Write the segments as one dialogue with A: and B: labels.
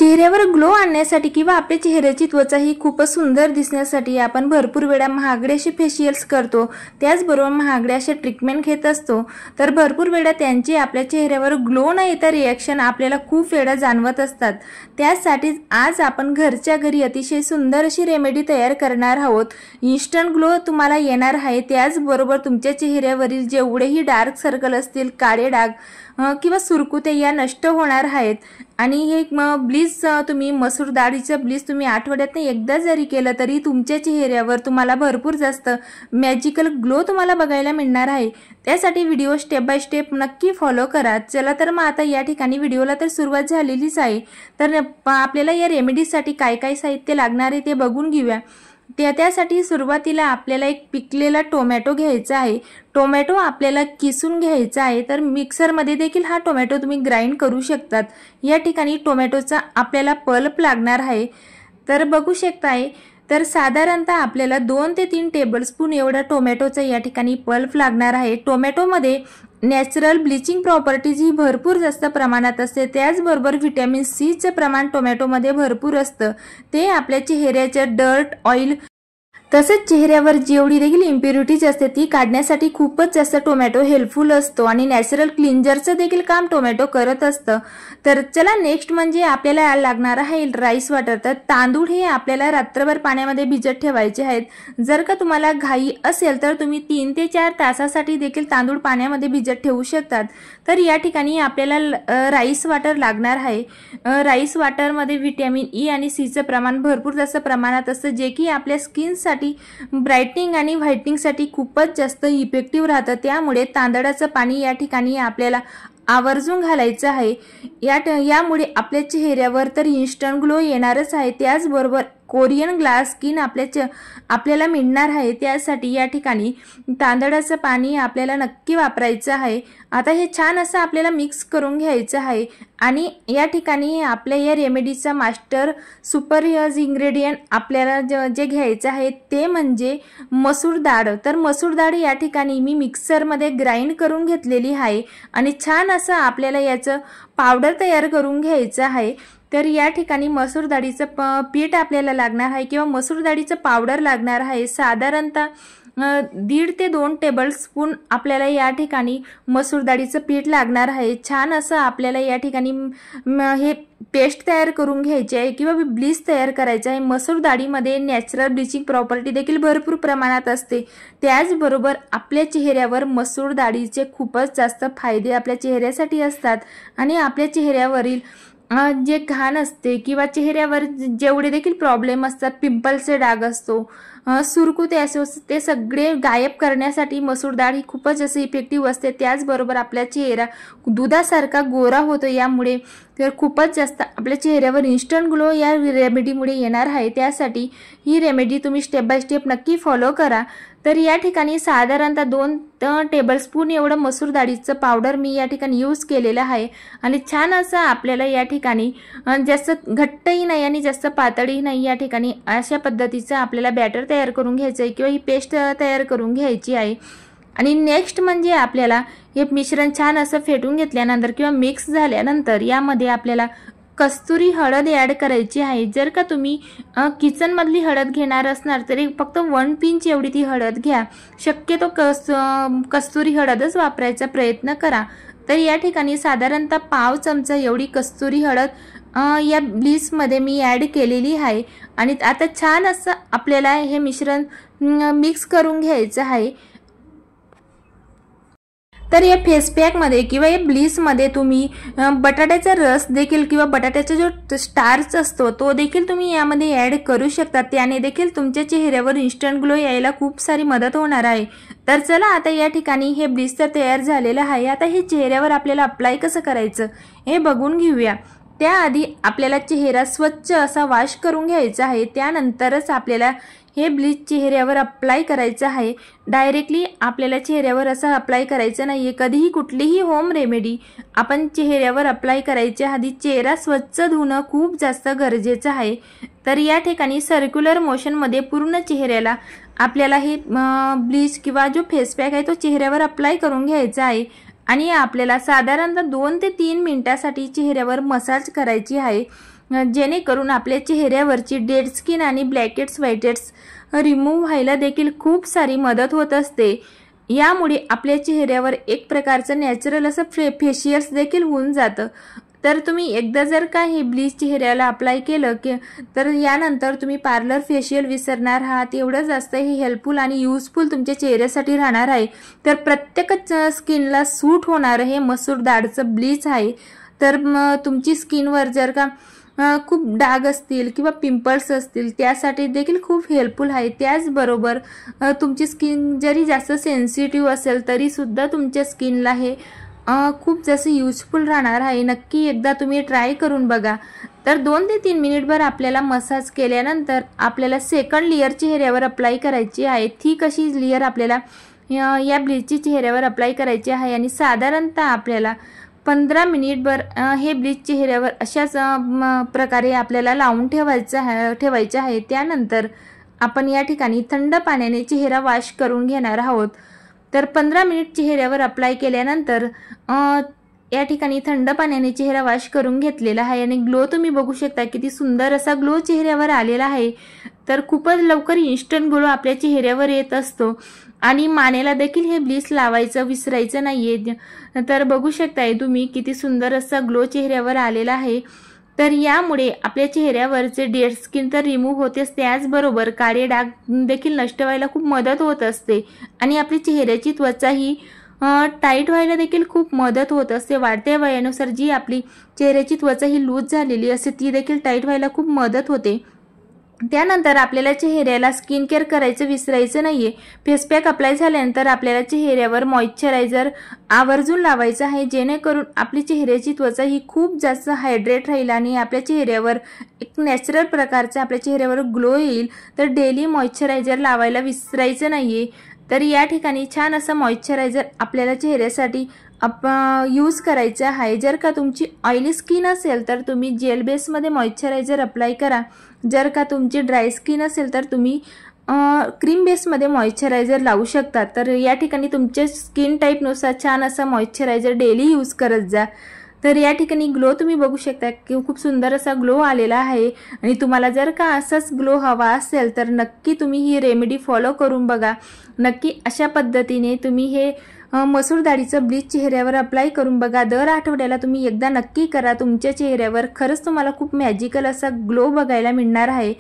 A: चेहऱ्यावर ग्लो आणण्यासाठी किंवा आपल्या चेहऱ्याची त्वचा ही खूपच सुंदर दिसण्यासाठी आपण भरपूर वेळा महागडे असे फेशियल्स करतो, त्याचबरोबर महागडे असे ट्रीटमेंट घेत असतो। तर भरपूर वेळा त्यांची आपल्या चेहऱ्यावर ग्लो न येता रिॲक्शन आपल्याला खूप वेळा जाणवत असतात। त्यासाठी आज आपण घरच्या घरी अतिशय सुंदर अशी रेमेडी तयार करणार आहोत। इन्स्टंट ग्लो तुम्हाला येणार आहे, त्याचबरोबर तुमच्या चेहऱ्यावरील जेवढेही डार्क सर्कल असतील, काळे डाग किंवा सुरकुते या नष्ट होणार आहेत। आणि हे ब्लीच तुम्ही मसूर डाळीचं ब्लीच तुम्ही आठवड्यातून एकदा जरी केलं तरी तुमच्या चेहऱ्यावर तुम्हाला भरपूर जास्त मॅजिकल ग्लो तुम्हाला बघायला मिळणार आहे। त्यासाठी व्हिडिओ स्टेप बाय स्टेप नक्की फॉलो करा। चला तर मग आता या ठिकाणी व्हिडिओला तर सुरुवात झालेलीच आहे। तर आपल्याला या रेमेडीसाठी काय काय साहित्य लागणार आहे ते बघून घेऊया। त्यासाठी सुरुवातीला आपल्याला एक पिकलेला टोमॅटो घ्यायचा आहे। टोमॅटो आपल्याला किसून घ्यायचा आहे। तर मिक्सर मध्ये देखील हा टोमॅटो तुम्ही ग्राइंड करू शकतात। या ठिकाणी टोमॅटोचा आपल्याला पल्प लागणार आहे। तर बघू शकताय, तर साधारणतः आपल्याला 2 ते 3 टेबलस्पून एवढा टोमॅटोचा या ठिकाणी पल्प लागणार आहे। टोमॅटोमध्ये नॅचरल ब्लीचिंग प्रॉपर्टीज ही भरपूर जास्त प्रमाणात असते, त्याचबरोबर व्हिटॅमिन सी चे प्रमाण टोमॅटोमध्ये भरपूर असतं। ते आपल्या चेहऱ्याच्या डर्ट, ऑइल तसेच चेहऱ्यावर जेवढी देखील इम्प्युरिटीज असते ती काढण्यासाठी खूपच जास्त टोमॅटो हेल्पफुल असतो आणि नॅचरल क्लिंजरचं देखील काम टोमॅटो करत असतं। तर चला नेक्स्ट म्हणजे आपल्याला लागणार आहे राईस वॉटर। तर तांदूळ हे आपल्याला रात्रभर पाण्यामध्ये भिजत ठेवायचे आहेत। जर का तुम्हाला घाई असेल तर तुम्ही 3 ते 4 तासासाठी देखील तांदूळ पाण्यामध्ये भिजत ठेवू शकतात। तर या ठिकाणी आपल्याला राईस वॉटर लागणार आहे। राईस वॉटरमध्ये व्हिटॅमिन ई आणि सी चे प्रमाण भरपूर जास्त प्रमाणात असतं, जे की आपल्या स्किनसाठी ब्राइटनिंग आणि व्हाइटनिंग साठी खूपच जास्त इफेक्टिव्ह राहतं। त्यामुळे तांदळाचं पाणी या ठिकाणी आपल्याला आवर्जून घालायचं आहे। यामुळे आपल्या चेहऱ्यावर तर इन्स्टंट ग्लो येणारच आहे, त्याचबरोबर कोरियन ग्लास स्किन आपल्याला मिळणार आहे। त्यासाठी या ठिकाणी तांदळाचं पाणी आपल्याला नक्की वापरायचं आहे। आता हे छान असं आपल्याला मिक्स करून घ्यायचं आहे आणि या ठिकाणी आपल्या या रेमेडीचा मास्टर सुपर इंग्रेडियंट आपल्याला जे घ्यायचं आहे ते म्हणजे मसूर डाळ। तर मसूर डाळ या ठिकाणी मी मिक्सरमध्ये ग्राइंड करून घेतलेली आहे आणि छान असं आपल्याला याचं पावडर तयार करून घ्यायचं आहे। तर या ठिकाणी मसूर डाळीचं पीठ आपल्याला लागणार आहे किंवा मसूर डाळीचं पावडर लागणार आहे। साधारणतः 1.5 ते 2 टेबलस्पून आपल्याला या ठिकाणी मसूर डाळीचं पीठ लागणार आहे। छान असं आपल्याला या ठिकाणी हे पेस्ट तयार करून घ्यायची आहे किंवा ब्लीच तयार करायचं आहे। मसूर डाळीमध्ये नॅचरल ब्लीचिंग प्रॉपर्टी देखील भरपूर प्रमाणात असते, त्याचबरोबर आपल्या चेहऱ्यावर मसूर डाळीचे खूपच जास्त फायदे आपल्या चेहऱ्यासाठी असतात आणि आपल्या चेहऱ्यावरील जे घाण असते किंवा चेहऱ्यावर जेवढे देखील प्रॉब्लेम असतात, पिंपल्सचे डाग असतो, सुरकुते असो, ते सगळे गायब करण्यासाठी मसूर डाळ ही खूपच असे इफेक्टिव्ह असते। त्याचबरोबर आपला चेहरा दुधासारखा गोरा होतो। यामुळे तर खूपच जास्त आपल्या चेहऱ्यावर इन्स्टंट ग्लो या रेमेडीमुळे येणार आहे। त्यासाठी ही रेमेडी तुम्ही स्टेप बाय स्टेप नक्की फॉलो करा। तर या ठिकाणी साधारणतः 2 टेबलस्पून एवढं मसूर डाळीचं पावडर मी या ठिकाणी यूज केलेलं आहे आणि छान असं आपल्याला या ठिकाणी जास्त घट्टही नाही आणि जास्त पातळही नाही, या ठिकाणी अशा पद्धतीचं आपल्याला बॅटर तयार करून घ्यायचं आहे किंवा ही पेस्ट तयार करून घ्यायची आहे। आणि नेक्स्ट म्हणजे आपल्याला हे मिश्रण छान असं फेटून घेतल्यानंतर किंवा मिक्स झाल्यानंतर यामध्ये आपल्याला कस्तुरी हळद ॲड करायची आहे। जर का तुम्ही किचन मधली हळद घेणार असणार तरी फक्त 1 पिंच एवढी ती हळद घ्या। शक्यतो कस्तुरी हळदच वापरायचा प्रयत्न करा। तर या ठिकाणी साधारणतः पाव चमचा एवढी कस्तुरी हळद या ब्लीच मध्ये मी ॲड केलेली आहे आणि आता छान असं आपल्याला हे मिश्रण मिक्स करून घ्यायचं आहे। तर या फेस पॅक मध्ये किंवा या ब्लीच मध्ये तुम्ही बटाट्याचा रस देखील किंवा बटाट्याचा जो स्टार्च असतो तो देखील तुम्ही यामध्ये ॲड करू शकता। त्याने देखील तुमच्या चेहऱ्यावर इन्स्टंट ग्लो यायला खूप सारी मदत होणार आहे। तर चला आता या ठिकाणी हे ब्लीच तर तयार झालेलं आहे। आता हे चेहऱ्यावर आपल्याला अप्लाय कसं करायचं हे बघून घेऊया। त्याआधी आपल्याला चेहरा स्वच्छ असा वॉश करून घ्यायचा आहे, त्यानंतरच आपल्याला हे ब्लीच चेहऱ्यावर अप्लाय करायचं आहे। डायरेक्टली आपल्याला चेहऱ्यावर असं अप्लाय करायचं नाहीये। कधीही कुठलीही होम रेमेडी आपण चेहऱ्यावर अप्लाय करायच्या आधी चेहरा स्वच्छ धुणं खूप जास्त गरजेचं आहे। तर या ठिकाणी सर्क्युलर मोशन मध्ये पूर्ण चेहऱ्याला आपल्याला हे ब्लीच किंवा जो फेस पॅक आहे तो चेहऱ्यावर अप्लाय करून घ्यायचा आहे आणि आपल्याला साधारणतः 2 ते 3 मिनिटांसाठी चेहऱ्यावर मसाज करायची आहे। जेणेकरून आपल्या चेहऱ्यावरची डेड स्किन आणि ब्लॅकहेड्स व्हाईटहेड्स रिमूव्ह व्हायला देखील खूप सारी मदत होत असते। यामुळे आपल्या चेहऱ्यावर एक प्रकारचं नॅचरल असं फेशियल्स देखील होऊन जातं। तर तुम्ही एकदा जर का हे ब्लीच चेहऱ्याला अप्लाय केलं की तर यानंतर तुम्ही पार्लर फेशियल विसरणार आहात। एवढं जास्त हे हेल्पफुल आणि युजफुल तुमच्या चेहऱ्यासाठी राहणार आहे। तर प्रत्येक स्किनला सूट होणार हे मसूर दाळचं ब्लीच आहे। तर तुमची स्किनवर जर का खूप डाग असतील किंवा पिंपल्स असतील त्यासाठी देखील खूप हेल्पफुल आहे। त्याचबरोबर तुमची स्किन जरी जास्त सेन्सिटिव्ह असेल तरी सुद्धा तुमच्या स्किनला हे खूप जास्त युजफुल राहणार आहे। नक्की एकदा तुम्ही ट्राय करून बघा। तर 2 ते 3 मिनिटभर आपल्याला मसाज केल्यानंतर आपल्याला सेकंड लेयर चेहऱ्यावर अप्लाय करायची आहे। थिक अशी लेयर आपल्याला या ब्लीचची चेहऱ्यावर अप्लाय करायची आहे आणि साधारणतः आपल्याला 15 मिनिटभर हे ब्लीच चेहऱ्यावर अशाच प्रकारे आपल्याला लावून ठेवायचं आहे। त्यानंतर आपण या ठिकाणी थंड पाण्याने चेहरा वॉश करून घेणार आहोत। तर 15 मिनिट चेहऱ्यावर अप्लाय केल्यानंतर या ठिकाणी थंड पाण्याने चेहरा वॉश करून घेतलेला आहे आणि ग्लो तुम्ही बघू शकता किती सुंदर असा ग्लो चेहऱ्यावर आलेला आहे। तर खूपच लवकर इन्स्टंट ग्लो आपल्या चेहऱ्यावर येत असतो आणि मानेला देखील हे ब्लीच लावायचं विसरायचं नाहीये। तर बघू शकताय तुम्ही किती सुंदर असा ग्लो चेहऱ्यावर आलेला आहे। तर यामुळे आपल्या चेहऱ्यावरचे डेड स्किन तर रिमूव्ह होतेच, त्याचबरोबर काळे डाग देखील नष्ट व्हायला खूप मदत होत असते आणि आपली चेहऱ्याची त्वचा ही टाईट व्हायला देखील खूप मदत होत असते। वाढत्या वयानुसार जी आपली चेहऱ्याची त्वचा ही लूज झालेली असते ती देखील टाईट व्हायला खूप मदत होते। त्यानंतर आपल्याला चेहऱ्याला स्किन केअर करायचं विसरायचं नाहीये। फेस पॅक अप्लाय झाल्यानंतर आपल्याला चेहऱ्यावर मॉइश्चरायझर आवर्जून लावायचं आहे, जेणेकरून आपली चेहऱ्याची त्वचा ही खूप जास्त हायड्रेट राहील आणि आपल्या चेहऱ्यावर एक नॅचरल प्रकारचा आपल्या चेहऱ्यावर ग्लो येईल। तर डेली मॉइश्चरायझर लावायला विसरायचं नाहीये। तर या ठिकाणी छान असं मॉइश्चरायझर आपल्याला चेहऱ्यासाठी यूज करायचं आहे। जर का तुमची ऑइली स्किन असेल तर तुम्ही जेल बेसमध्ये मॉइश्चरायझर अप्लाय करा। जर का तुमची ड्राय स्किन असेल तर तुम्ही क्रीम बेसमध्ये मॉइश्चरायझर लावू शकता। तर या ठिकाणी तुमच्या स्किन टाईपनुसार छान असा मॉइश्चरायझर डेली यूज करत जा। तर या ठिकाणी ग्लो तुम्ही बघू शकता की खूप सुंदर असा ग्लो आलेला आहे आणि तुम्हाला जर का असाच ग्लो हवा असेल तर नक्की तुम्ही ही रेमेडी फॉलो करून बघा। नक्की अशा पद्धतीने तुम्ही हे मसूर डाळीचं ब्लीच चेहऱ्यावर अप्लाय करून बघा। दर आठवड्याला तुम्ही एकदा नक्की करा। तुमच्या चेहऱ्यावर खरंच तुम्हाला खूप मॅजिकल असा ग्लो बघायला मिळणार आहे।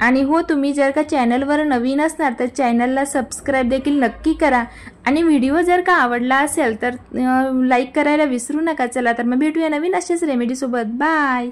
A: आणि हो, तुम्ही जर का चॅनलवर नवीन असणार तर चॅनलला सबस्क्राईब देखील नक्की करा आणि व्हिडिओ जर का आवडला असेल तर लाईक करायला विसरू नका। चला तर मग भेटूया नवीन अशाच रेमेडी सोबत। बाय।